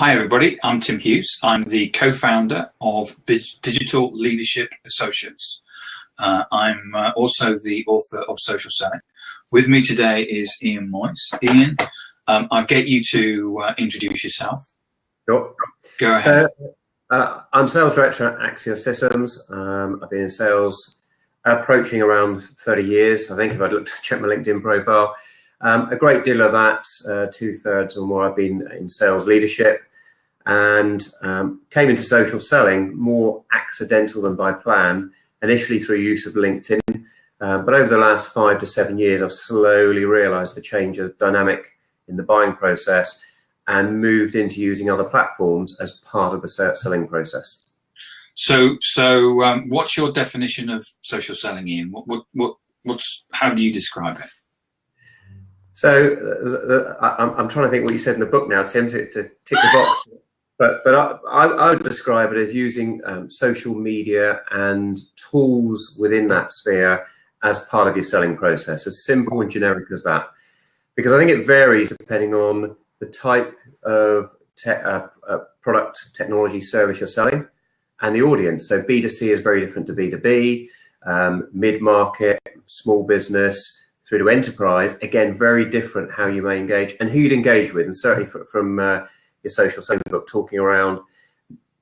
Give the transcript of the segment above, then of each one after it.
Hi everybody, I'm Tim Hughes. I'm the co-founder of Digital Leadership Associates. I'm also the author of Social Selling. With me today is Ian Moyse. Ian, I'll get you to introduce yourself. Sure. Go ahead. I'm sales director at Axios Systems. I've been in sales approaching around 30 years. I think if I'd check my LinkedIn profile, a great deal of that, 2/3 or more, I've been in sales leadership, and came into social selling more accidental than by plan, initially through use of LinkedIn. But over the last 5 to 7 years, I've slowly realized the change of dynamic in the buying process and moved into using other platforms as part of the selling process. So what's your definition of social selling, Ian? How do you describe it? So I'm trying to think what you said in the book now, Tim, to tick the box. But I would describe it as using social media and tools within that sphere as part of your selling process, as simple and generic as that. Because I think it varies depending on the type of product, technology, service you're selling and the audience. So B2C is very different to B2B, mid-market, small business, through to enterprise. Again, very different how you may engage and who you'd engage with. And certainly from your social selling book, talking around,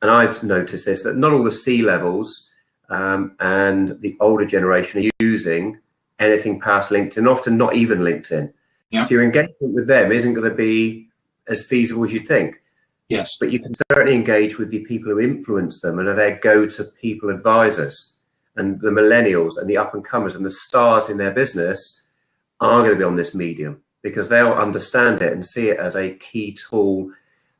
and I've noticed this, that not all the C-levels and the older generation are using anything past LinkedIn, often not even LinkedIn. Yeah. So your engagement with them isn't going to be as feasible as you'd think. Yes. But you can certainly engage with the people who influence them and are their go-to people advisors, and the millennials and the up-and-comers and the stars in their business are going to be on this medium because they'll understand it and see it as a key tool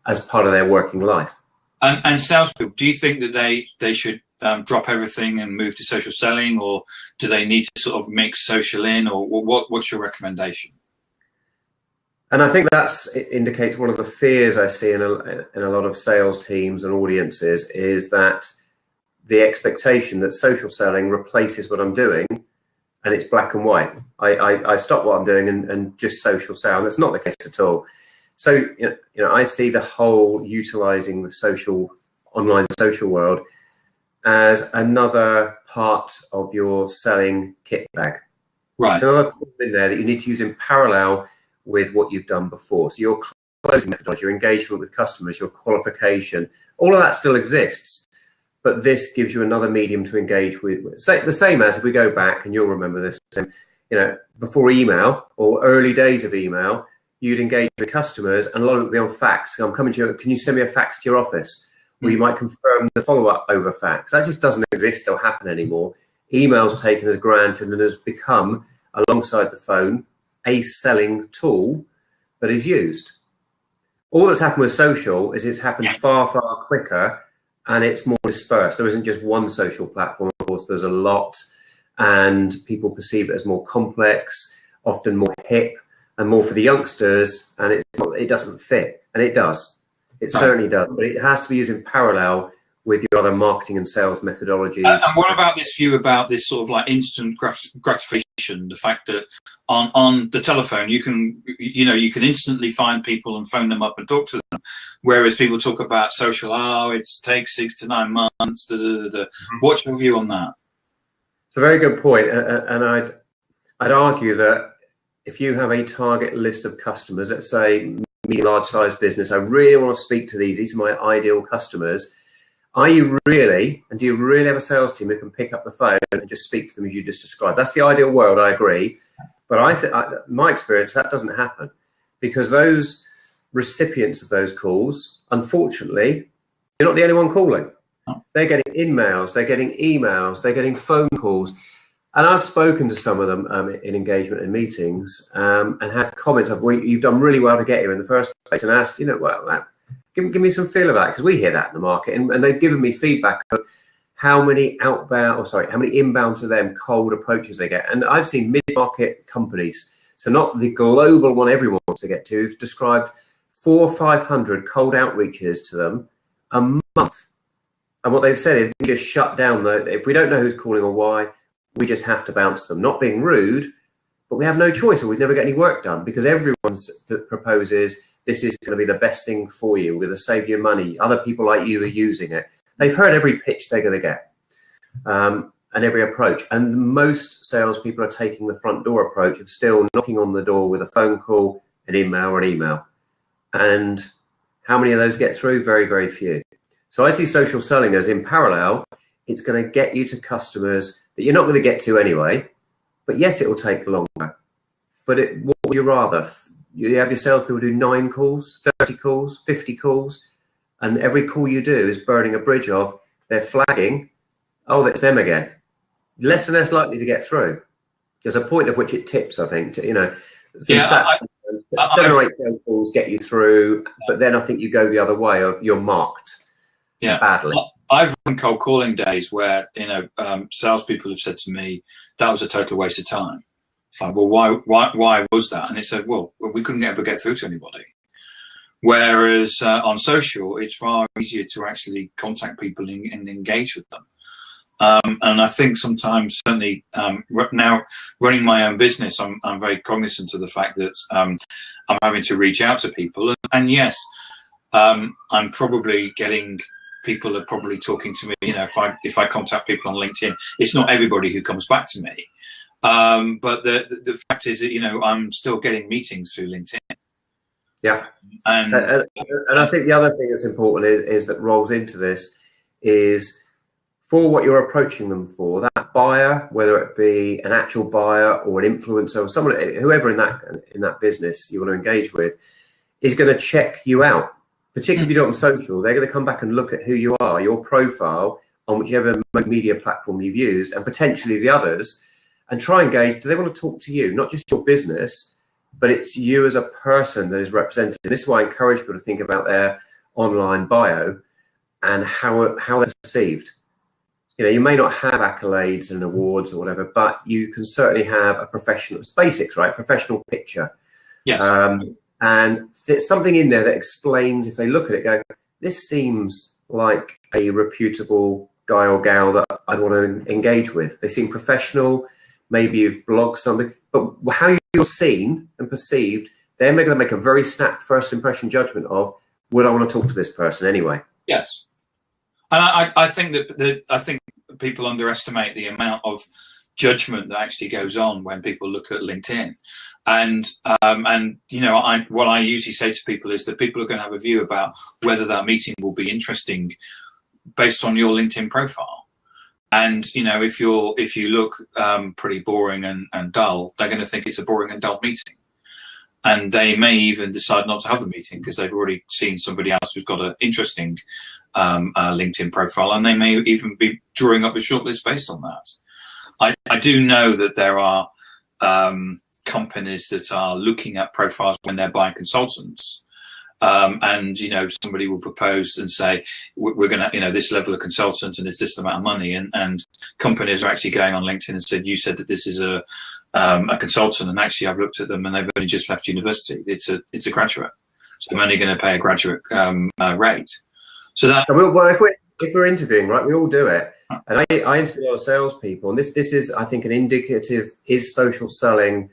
as part of their working life. And salespeople, do you think that they should drop everything and move to social selling, or do they need to sort of mix social in, or what's your recommendation? And I think it indicates one of the fears I see in a lot of sales teams and audiences is that the expectation that social selling replaces what I'm doing and it's black and white. I stop what I'm doing and just social sell. And that's not the case at all. So, I see the whole utilizing the online social world as another part of your selling kit bag. Right. So another tool in there that you need to use in parallel with what you've done before. So your closing methodology, your engagement with customers, your qualification, all of that still exists. But this gives you another medium to engage with. So the same as, if we go back, and you'll remember this, before email or early days of email, you'd engage with customers and a lot of it would be on fax. So I'm coming to you, can you send me a fax to your office? Or you might confirm the follow-up over fax. That just doesn't exist or happen anymore. Email's taken as granted and has become, alongside the phone, a selling tool that is used. All that's happened with social is it's happened far, far quicker, and it's more dispersed. There isn't just one social platform. Of course, there's a lot, and people perceive it as more complex, often more hip, and more for the youngsters, and it doesn't fit. And it does. It certainly does. But it has to be used in parallel with your other marketing and sales methodologies. And what about this view about this sort of like instant gratification? The fact that on the telephone you can instantly find people and phone them up and talk to them, whereas people talk about social. It takes 6 to 9 months. What's your view on that? It's a very good point, and I'd argue that if you have a target list of customers, let's say medium, large size business, I really want to speak to these are my ideal customers. Do you really have a sales team who can pick up the phone and just speak to them as you just described? That's the ideal world, I agree. But my experience, that doesn't happen, because those recipients of those calls, unfortunately, you're not the only one calling. They're getting emails, they're getting emails, they're getting phone calls. And I've spoken to some of them in engagement and meetings and had comments of, well, you've done really well to get here in the first place, and asked, give me some feel of that, because we hear that in the market, and they've given me feedback of how many inbound to them cold approaches they get. And I've seen mid-market companies, so not the global one everyone wants to get to, who've described 400 or 500 cold outreaches to them a month. And what they've said is, we just shut down if we don't know who's calling or why, we just have to bounce them. Not being rude, but we have no choice, or we'd never get any work done, because everyone proposes this is going to be the best thing for you. We're going to save you money. Other people like you are using it. They've heard every pitch they're going to get, and every approach. And most salespeople are taking the front door approach of still knocking on the door with a phone call, an email, or an email. And how many of those get through? Very, very few. So I see social selling as, in parallel, it's going to get you to customers that you're not going to get to anyway. But yes, it will take longer. But what would you rather? You have your salespeople do 9 calls, 30 calls, 50 calls, and every call you do is burning a bridge of, they're flagging, oh, that's them again. Less and less likely to get through. There's a point at which it tips, I think. To, stats, 7 or 8 phone calls get you through, but then I think you go the other way of you're marked badly. I've run cold calling days where salespeople have said to me, "That was a total waste of time." It's like, well, why was that? And it said, well, we couldn't ever get through to anybody. Whereas on social, it's far easier to actually contact people and engage with them. And I think sometimes, certainly now running my own business, I'm very cognizant of the fact that I'm having to reach out to people. And yes, I'm probably getting, people are probably talking to me, if I contact people on LinkedIn, it's not everybody who comes back to me. But the fact is that, I'm still getting meetings through LinkedIn. Yeah. And I think the other thing that's important is that rolls into this is, for what you're approaching them for, that buyer, whether it be an actual buyer or an influencer or someone, whoever in that business you want to engage with, is going to check you out. Particularly if you do it on social, they're going to come back and look at who you are, your profile on whichever media platform you've used, and potentially the others, and try and gauge, do they want to talk to you, not just your business, but it's you as a person that is represented. This is why I encourage people to think about their online bio and how they're perceived. You may not have accolades and awards or whatever, but you can certainly have a professional, it's basics, right? Professional picture. Yes. And there's something in there that explains, if they look at it, go, this seems like a reputable guy or gal that I'd want to engage with. They seem professional. Maybe you've blogged something, but how you're seen and perceived, they're going to make a very snap first impression judgment of, would I want to talk to this person anyway? Yes. And I think that people underestimate the amount of judgment that actually goes on when people look at LinkedIn. And what I usually say to people is that people are going to have a view about whether that meeting will be interesting based on your LinkedIn profile. And if you look pretty boring and dull, they're going to think it's a boring and dull meeting. And they may even decide not to have the meeting because they've already seen somebody else who's got an interesting LinkedIn profile, and they may even be drawing up a shortlist based on that. I do know that there are companies that are looking at profiles when they're buying consultants, and somebody will propose and say, we're going to this level of consultant and it's this amount of money, and companies are actually going on LinkedIn and said, you said that this is a consultant, and actually I've looked at them and they've only just left university. It's a graduate, so I'm only going to pay a graduate rate. So that, well, if we're interviewing, right, we all do it. And I interview a lot of salespeople, and this is, I think, an indicative, is social selling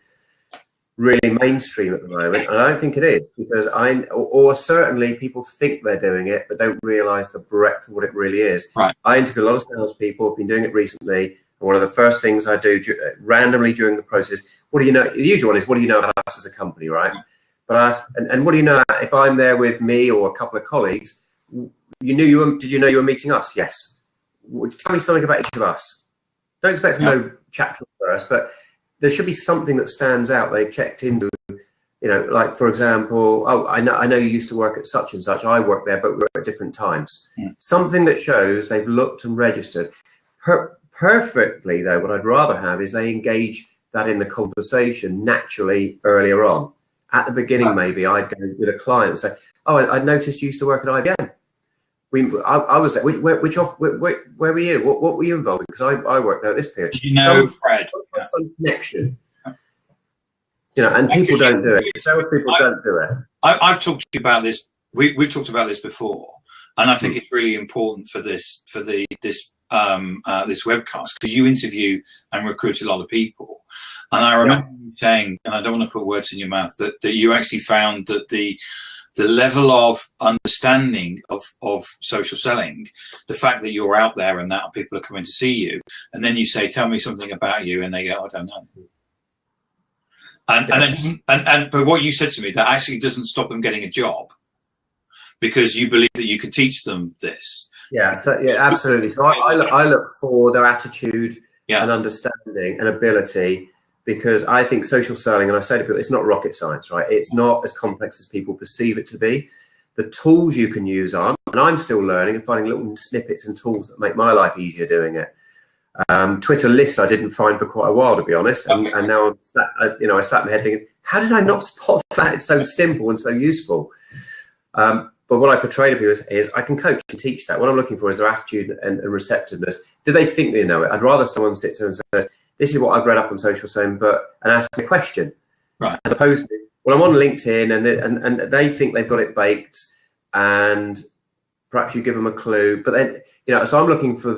really mainstream at the moment? And I don't think it is, because or certainly people think they're doing it, but don't realize the breadth of what it really is. Right. I interview a lot of salespeople, have been doing it recently. And one of the first things I do randomly during the process, what do you know? The usual one is, what do you know about us as a company, right? But I ask, and what do you know if I'm there with me or a couple of colleagues? Did you know you were meeting us? Yes. Tell me something about each of us. Don't expect to know chapter first, but there should be something that stands out. They've checked into, like, for example, oh, I know you used to work at such and such. I worked there, but we're at different times. Yeah. Something that shows they've looked and registered. Perfectly, though, what I'd rather have is they engage that in the conversation naturally earlier on. At the beginning, maybe I'd go with a client and say, oh, I noticed you used to work at IBM. I was there. Where were you? What were you involved in? Because I worked there at this period. Fred. Some connection. And people don't do it. Salespeople don't do it. I've talked to you about this. We've talked about this before, and I think it's really important for this this webcast, because you interview and recruit a lot of people. And I remember you saying, and I don't want to put words in your mouth, that you actually found that the level of understanding of social selling, the fact that you're out there and that people are coming to see you, and then you say, tell me something about you, and they go, I don't know. But what you said to me, that actually doesn't stop them getting a job, because you believe that you can teach them this. Yeah, so, yeah, absolutely. So I look for their attitude and understanding and ability, because I think social selling, and I say to people, it's not rocket science, right? It's not as complex as people perceive it to be. The tools you can use are, and I'm still learning and finding little snippets and tools that make my life easier doing it. Twitter lists I didn't find for quite a while, to be honest, and now I sat my head thinking, how did I not spot that? It's so simple and so useful. But what I portray to people is I can coach and teach that. What I'm looking for is their attitude and receptiveness. Do they think they know it? I'd rather someone sits there and says, this is what I've read up on social selling, and ask me a question, right? As opposed to, well, I'm on LinkedIn and they think they've got it baked, and perhaps you give them a clue. But then, so I'm looking for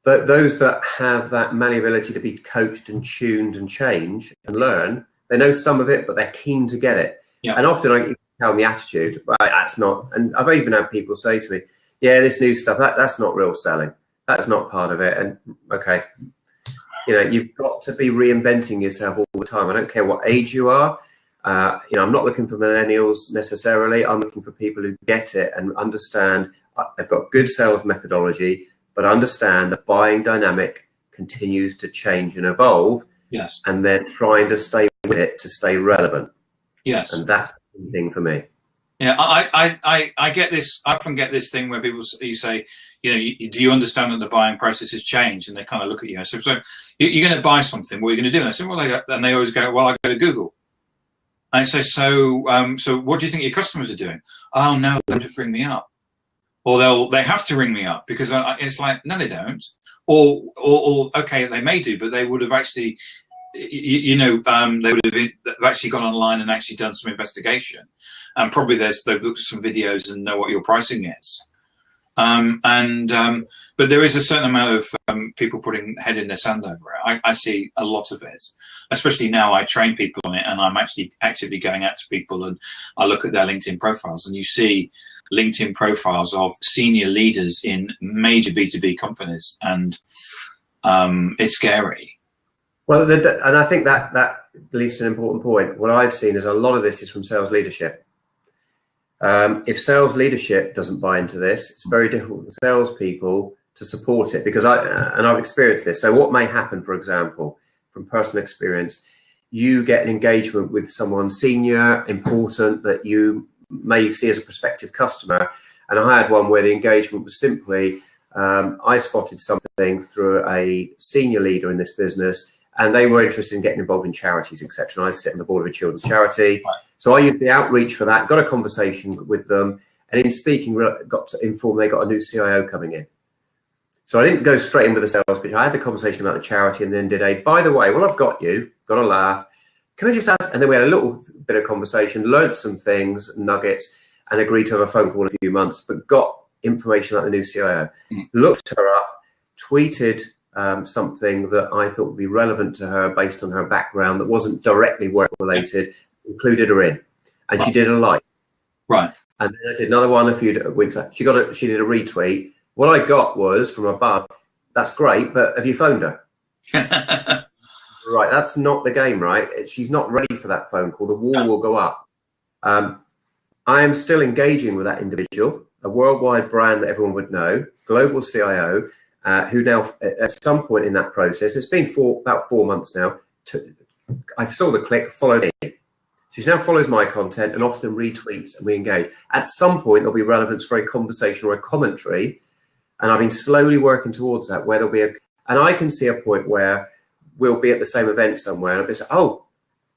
those that have that malleability to be coached and tuned and change and learn. They know some of it, but they're keen to get it. Yeah. And often I tell them the attitude, but that's not. And I've even had people say to me, yeah, this new stuff, that's not real selling. That's not part of it. And okay, you've got to be reinventing yourself all the time. I don't care what age you are. I'm not looking for millennials necessarily. I'm looking for people who get it and understand. They've got good sales methodology, but understand the buying dynamic continues to change and evolve. Yes. And they're trying to stay with it to stay relevant. Yes. And that's the thing for me. Yeah, I get this. I often get this thing where people, you say, do you understand that the buying process has changed? And they kind of look at you. I say, so you're going to buy something. What are you going to do? And I say, well, and they always go, well, I go to Google. And I say, so what do you think your customers are doing? Oh no, they'll just ring me up, or they have to ring me up, because it's like, no, they don't. Or okay, they may do, but they would have actually, they would have actually gone online and actually done some investigation, and probably they've looked at some videos and know what your pricing is. But there is a certain amount of people putting head in the sand over it. I see a lot of it, especially now. I train people on it, and I'm actually actively going out to people, and I look at their LinkedIn profiles, and you see LinkedIn profiles of senior leaders in major B2B companies, and it's scary. Well, and I think that leads to an important point. What I've seen is a lot of this is from sales leadership. If sales leadership doesn't buy into this, it's very difficult for salespeople to support it, because I've experienced this. So what may happen, for example, from personal experience, you get an engagement with someone senior, important, that you may see as a prospective customer. And I had one where the engagement was simply, I spotted something through a senior leader in this business, and they were interested in getting involved in charities, etc. And I sit on the board of a children's charity. Right. So I used the outreach for that, got a conversation with them, and in speaking, got to inform they got a new CIO coming in. So I didn't go straight in with the sales pitch. I had the conversation about the charity, and then did by the way, well, I've got you, got a laugh. Can I just ask? And then we had a little bit of conversation, learned some things, nuggets, and agreed to have a phone call in a few months, but got information about the new CIO. Looked her up, tweeted something that I thought would be relevant to her based on her background that wasn't directly work related, included her in, and she did a like. Right. And then I did another one a few weeks later. She did a retweet. What I got was from above, that's great, but have you phoned her? Right, that's not the game, right? She's not ready for that phone call. The wall will go up. I am still engaging with that individual, a worldwide brand that everyone would know, global CIO, who now, at some point in that process, it's been about 4 months now, I saw the click, followed in. She now follows my content and often retweets, and we engage. At some point, there'll be relevance for a conversation or a commentary, and I've been slowly working towards that, where there'll be and I can see a point where we'll be at the same event somewhere, and I'll be like, oh,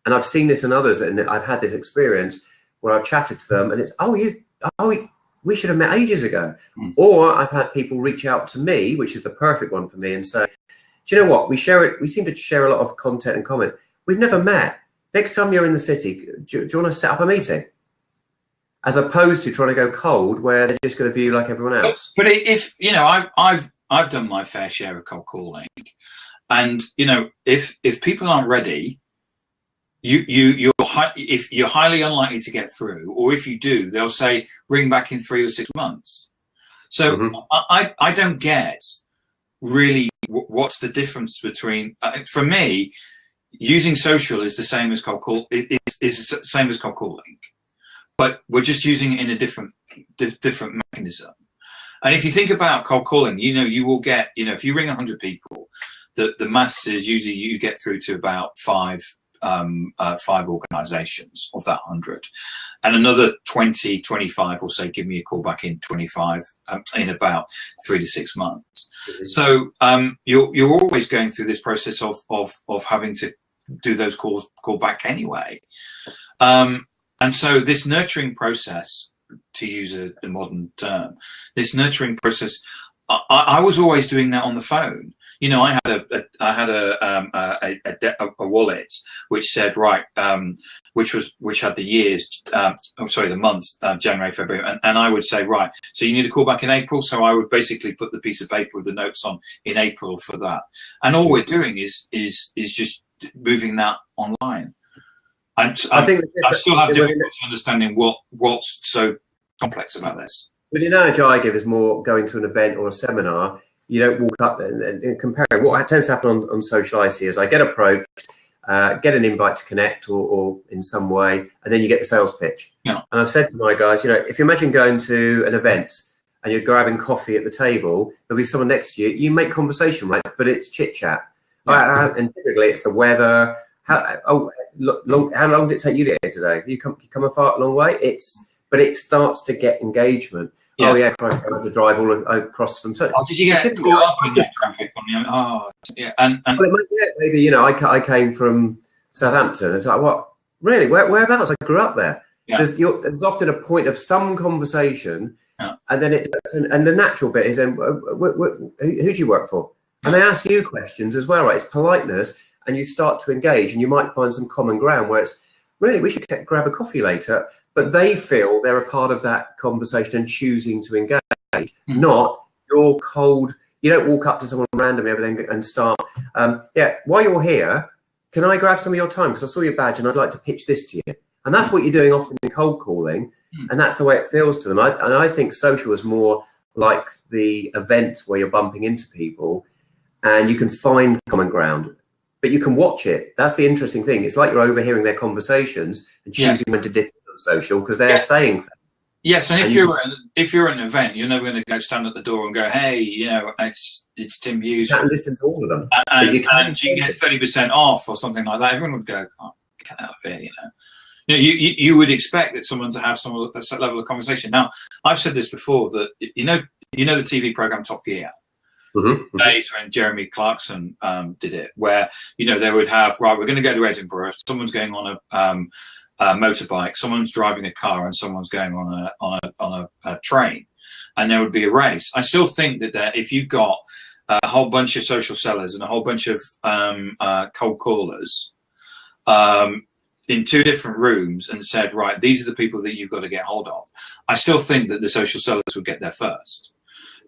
and I've seen this in others, and I've had this experience where I've chatted to them, and it's, we should have met ages ago. Or I've had people reach out to me, which is the perfect one for me, and say, do you know what? We seem to share a lot of content and comments. We've never met. Next time you're in the city, do you want to set up a meeting? as opposed to trying to go cold where they're just going to view like everyone else. But if you know, I've done my fair share of cold calling, and you know, if people aren't ready, if you're highly unlikely to get through, or if you do, they'll say ring back in 3 or 6 months. So I don't get really what's the difference between, for me, using social is the same as cold call, is the same as cold calling, but we're just using it in a different mechanism. And if you think about cold calling, you know, you will get, you know, if you ring 100 people, the maths is usually you get through to about five organizations of that 100, and another 20, 25 will say, give me a call back in 25, in about 3 to 6 months. So you're always going through this process of having to do those call back anyway. And so this nurturing process, to use a modern term, this nurturing process, I was always doing that on the phone. You know, I had a wallet which said, right, which had the years, the months, January, February, and I would say, right, so you need to call back in April. So I would basically put the piece of paper with the notes on in April for that, and all we're doing is just moving that online. I think I still have difficulty understanding what's so complex about this. But the analogy I give is more going to an event or a seminar. You don't walk up and compare. What tends to happen on social I see is I get approached, get an invite to connect or in some way, and then you get the sales pitch. Yeah. And I've said to my guys, you know, if you imagine going to an event and you're grabbing coffee at the table, there'll be someone next to you. You make conversation, right? But it's chit chat. Yeah. And typically it's the weather. How long did it take you to get here today? You come a long way. But it starts to get engagement. Yeah. Oh yeah, I had to drive all across from. So, did you get caught up in that traffic on the? Oh, yeah, and maybe you know, I came from Southampton. It's like, what? Really? Whereabouts? I grew up there. Yeah. There's often a point of some conversation, yeah. And then and the natural bit is then who do you work for? And they ask you questions as well, right? It's politeness, and you start to engage, and you might find some common ground where it's really we should grab a coffee later. But they feel they're a part of that conversation and choosing to engage, not you're cold. You don't walk up to someone randomly everything and start, while you're here, can I grab some of your time? Because I saw your badge and I'd like to pitch this to you. And that's what you're doing often in cold calling. And that's the way it feels to them. And I think social is more like the event where you're bumping into people and you can find common ground. But you can watch it. That's the interesting thing. It's like you're overhearing their conversations and choosing when to dip on social because they're saying things. Yes, and if you're at an event, you're never going to go stand at the door and go, "Hey, you know, it's Tim Hughes." You can't listen to all of them, and you can get 30% off or something like that. Everyone would go, "Oh, get out of here," you know. You would expect that someone to have a level of conversation. Now, I've said this before that you know the TV program Top Gear. Days when Jeremy Clarkson did it, where you know they would have we're going to go to Edinburgh. Someone's going on a motorbike, someone's driving a car, and someone's going on a train, and there would be a race. I still think that if you got a whole bunch of social sellers and a whole bunch of cold callers in 2 different rooms and said, right, these are the people that you've got to get hold of, I still think that the social sellers would get there first,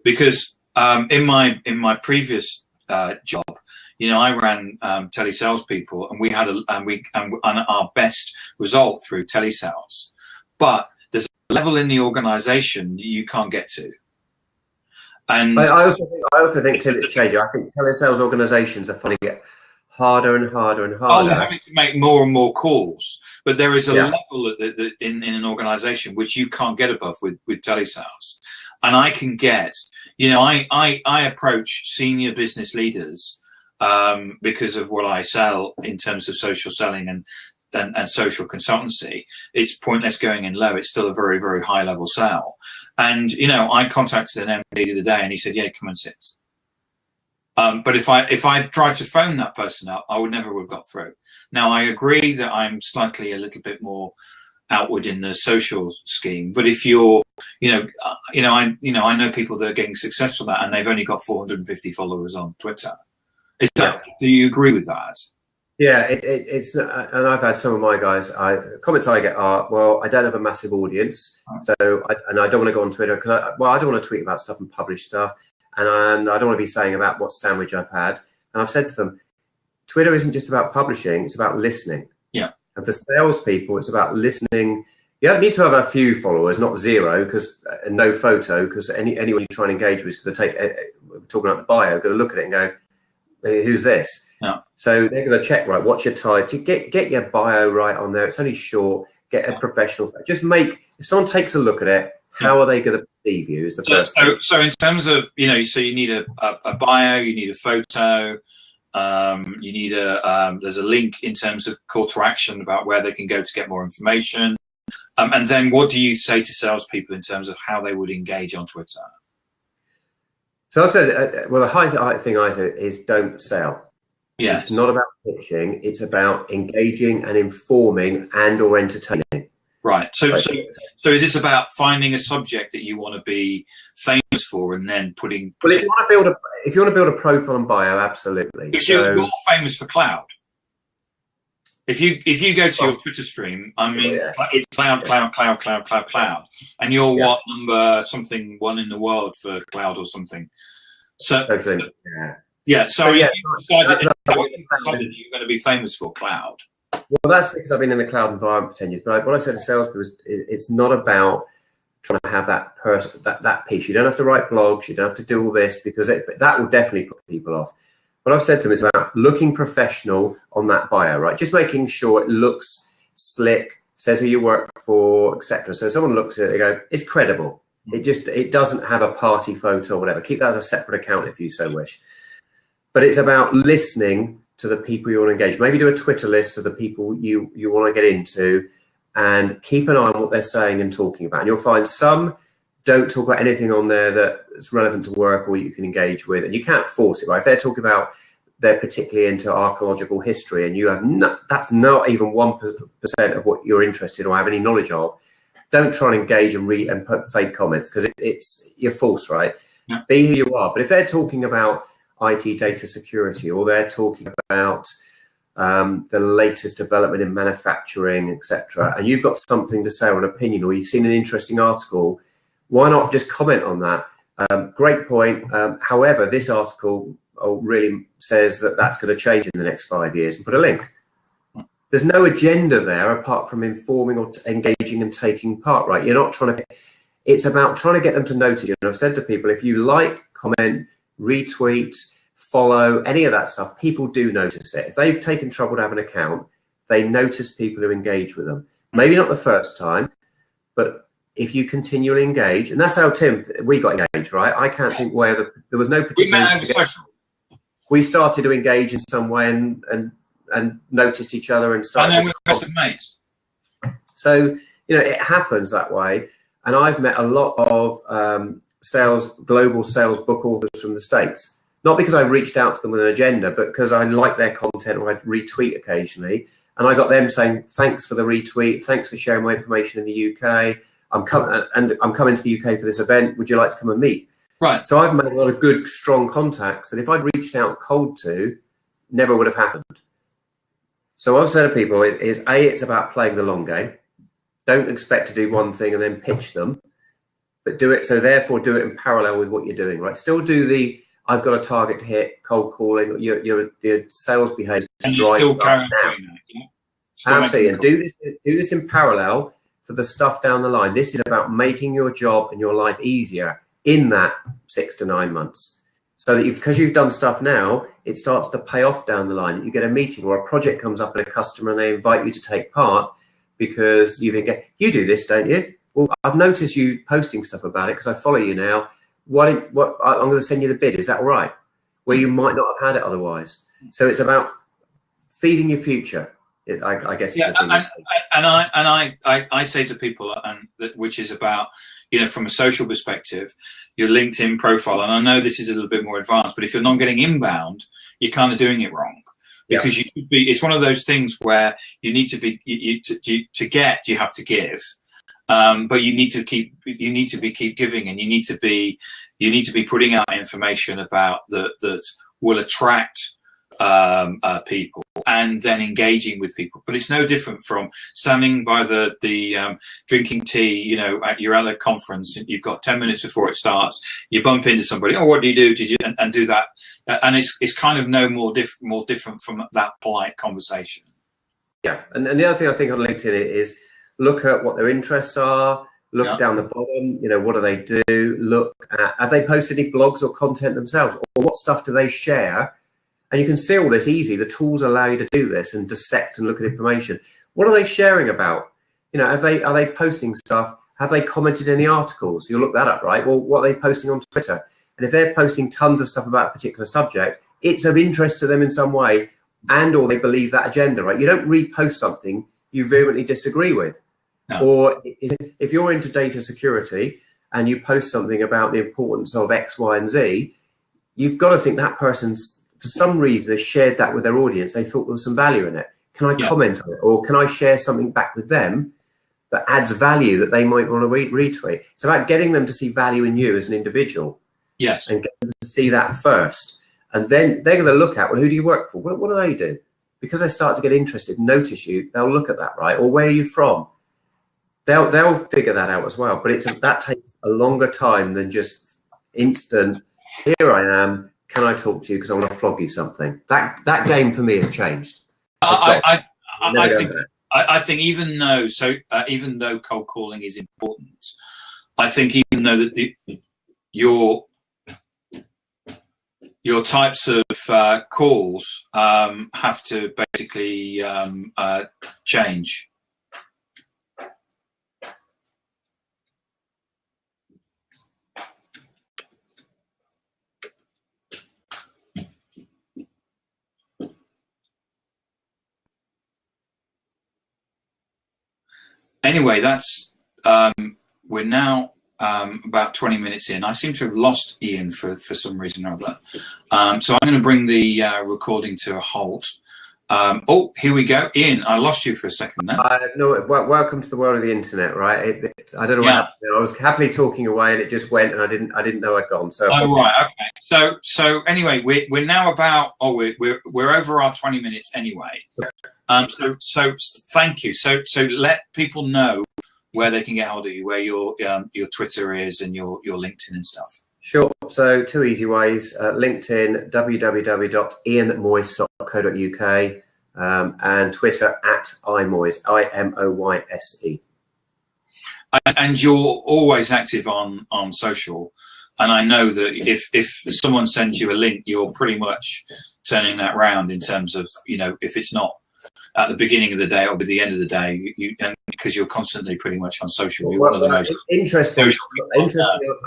because in my previous job, you know, I ran telesales-people, and we had our best result through telesales. But there's a level in the organisation that you can't get to. And I also think till it's changing. I think telesales organisations are finding it harder and harder and harder. Oh, they're having to make more and more calls. But there is a level in an organisation which you can't get above with telesales. And I can get, you know, I approach senior business leaders because of what I sell in terms of social selling and social consultancy. It's pointless going in low. It's still a very, very high level sell. And, you know, I contacted an MD the other day and he said, yeah, come and sit. But if I tried to phone that person up, I would never have got through. Now, I agree that I'm slightly a little bit more outward in the social scheme, but if you're, I know people that are getting successful at that, and they've only got 450 followers on Twitter. Do you agree with that? Yeah, it's and I've had some of my guys. Comments I get are, well, I don't have a massive audience, so I don't want to go on Twitter because I don't want to tweet about stuff and publish stuff, and I don't want to be saying about what sandwich I've had. And I've said to them, Twitter isn't just about publishing; it's about listening. Yeah. And for salespeople, it's about listening. You don't need to have a few followers, not zero, because and no photo, because anyone you try and engage with is going to take. Talking about the bio, going to look at it and go, who's this? Yeah. So they're going to check, right, what's your title? Get your bio right on there. It's only short. Get a professional. Just make, if someone takes a look at it, how are they going to perceive you is the first thing. So in terms of, so you need a bio, you need a photo, you need there's a link in terms of call to action about where they can go to get more information. And then what do you say to salespeople in terms of how they would engage on Twitter? So I said, well, the high thing I do is don't sell. Yeah. It's not about pitching. It's about engaging and informing and or entertaining. Right. So is this about finding a subject that you want to be famous for and then putting? Well, if you want to build a profile and bio, absolutely. So you're famous for cloud. If you go to your Twitter stream, I mean, it's cloud, and you're what number something one in the world for cloud or something. So So you decided that you're going to be famous for cloud. Well, that's because I've been in the cloud environment for 10 years. But what I said to salespeople is, it's not about trying to have that piece. You don't have to write blogs. You don't have to do all this because that will definitely put people off. What I've said to them is about looking professional on that bio, right? Just making sure it looks slick, says who you work for, etc. So someone looks at it, they go, it's credible. It doesn't have a party photo or whatever. Keep that as a separate account if you so wish. But it's about listening to the people you want to engage. Maybe do a Twitter list of the people you want to get into and keep an eye on what they're saying and talking about. And you'll find some don't talk about anything on there that's relevant to work or you can engage with. And you can't force it, right? If they're talking about they're particularly into archaeological history and you have that's not even 1% of what you're interested or have any knowledge of, don't try and engage and read and put fake comments because you're false, right? Yeah. Be who you are. But if they're talking about IT data security or they're talking about the latest development in manufacturing, etc., and you've got something to say or an opinion or you've seen an interesting article, why not just comment on that? Great point. However, this article really says that that's going to change in the next 5 years, and put a link. There's no agenda there apart from informing or engaging and taking part, right? You're not trying to, it's about trying to get them to notice you. And I've said to people, if you like, comment, retweet, follow, any of that stuff, people do notice it. If they've taken trouble to have an account, they notice people who engage with them. Maybe not the first time, but if you continually engage, and that's how we got engaged, right? I can't think where there was no particular. We started to engage in some way and noticed each other and started. And then we're best of mates. So it happens that way. And I've met a lot of global sales book authors from the States. Not because I reached out to them with an agenda, but because I like their content or I'd retweet occasionally. And I got them saying, thanks for the retweet. Thanks for sharing my information in the UK. I'm coming to the UK for this event. Would you like to come and meet? Right. So I've made a lot of good, strong contacts that if I'd reached out cold to, never would have happened. So what I've said to people is it's about playing the long game. Don't expect to do one thing and then pitch them, but do it. So therefore do it in parallel with what you're doing, right? Still do I've got a target to hit, cold calling, your sales behavior. And you still carry on doing that. Absolutely. And do this in parallel for the stuff down the line. This is about making your job and your life easier in that 6 to 9 months. So that because you've done stuff now, it starts to pay off down the line. You get a meeting or a project comes up at a customer and they invite you to take part because you do this, don't you? Well, I've noticed you posting stuff about it because I follow you now. I'm going to send you the bid. Is that all right? Where you might not have had it otherwise. So it's about feeding your future. I guess. Yeah, I say to people, which is about, from a social perspective, your LinkedIn profile. And I know this is a little bit more advanced, but if you're not getting inbound, you're kind of doing it wrong. Because it's one of those things where you need to be, to get, you have to give. But you need to keep giving, and you need to be putting out information about that will attract people. and then engaging with people. But it's no different from standing by the drinking tea, you know, at your other conference, and you've got 10 minutes before it starts, you bump into somebody, oh, what do you do? Did you, and do that. And it's kind of no more different from that polite conversation. Yeah, and the other thing I think on LinkedIn is look at what their interests are, look down the bottom, you know, what do they do, look at, have they posted any blogs or content themselves, or what stuff do they share? And you can see all this easy. The tools allow you to do this and dissect and look at information. What are they sharing about? You know, are they posting stuff? Have they commented any articles? You'll look that up, right? Well, what are they posting on Twitter? And if they're posting tons of stuff about a particular subject, it's of interest to them in some way, and or they believe that agenda, right? You don't repost something you vehemently disagree with. No. Or if you're into data security and you post something about the importance of X, Y, and Z, you've got to think that person's, for some reason, has shared that with their audience. They thought there was some value in it. Can I comment on it? Or can I share something back with them that adds value that they might want to retweet? It's about getting them to see value in you as an individual. Yes. And get them to see that first. And then they're going to look at, well, who do you work for? What do they do? Because they start to get interested, notice you, they'll look at that, right? Or where are you from? They'll figure that out as well. But that takes a longer time than just instant, here I am, can I talk to you because I want to flog you something? That game for me has changed. I think even though cold calling is important, I think even though that your types of calls have to basically change. Anyway, that's we're now about 20 minutes in. I seem to have lost Ian for some reason or other. So I'm going to bring the recording to a halt. Oh, here we go. Ian, I lost you for a second then. No, welcome to the world of the internet, right? I don't know what happened. I was happily talking away and it just went, and I didn't know I'd gone. So right, okay. So anyway, we're now about we're over our 20 minutes anyway. So thank you. So let people know where they can get hold of you, where your Twitter is and your LinkedIn and stuff. Sure. So two easy ways: LinkedIn, www.ianmoyse.co.uk, and Twitter @imoyse, IMOYSE. And you're always active on social. And I know that if someone sends you a link, you're pretty much turning that round in terms of, you know, if it's not at the beginning of the day or at the end of the day, and because you're constantly pretty much on social. You're one of the most interesting.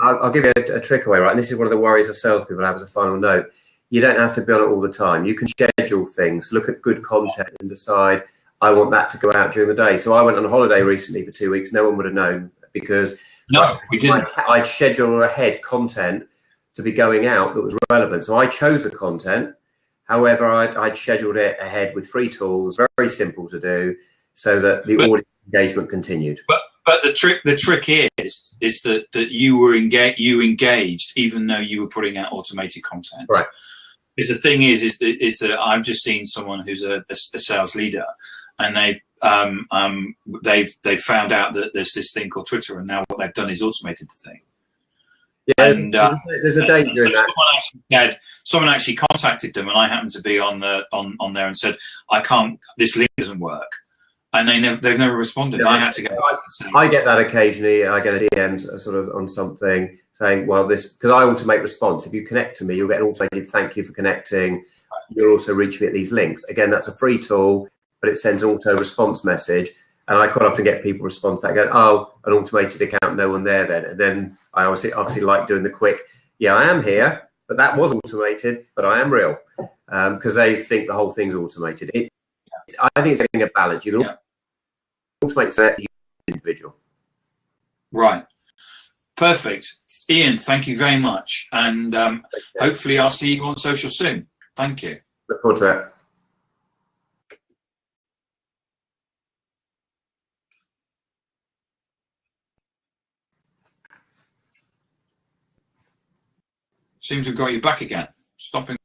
I'll give you a trick away, right? And this is one of the worries of salespeople. I have as a final note. You don't have to be on it all the time. You can schedule things, look at good content, and decide I want that to go out during the day. So I went on holiday recently for 2 weeks. No one would have known because we didn't. I'd schedule ahead content to be going out that was relevant. So I chose the content. However, I'd scheduled it ahead with free tools, very simple to do, so that the audience engagement continued. But the trick is that you were engaged even though you were putting out automated content. Right. Because the thing is that I've just seen someone who's a sales leader, and they've found out that there's this thing called Twitter, and now what they've done is automated the thing. Yeah, and there's a danger in that. Someone actually contacted them, and I happened to be on there and said, "I can't. This link doesn't work," and they've never responded. Yeah, I had to go. I get that occasionally. I get a DMs sort of on something saying, "Well, this," because I automate response. If you connect to me, you'll get an automated "Thank you for connecting." You'll also reach me at these links. Again, that's a free tool, but it sends an auto response message. And I quite often get people respond to that, go, "Oh, an automated account, no one there then." And then I obviously like doing the quick, "Yeah, I am here, but that was automated, but I am real," because they think the whole thing's automated. I think it's getting a balance. You can automate that individual. Right. Perfect. Ian, thank you very much. And hopefully I'll see you on social soon. Thank you. Look forward to it. Seems to have got you back again. Stopping.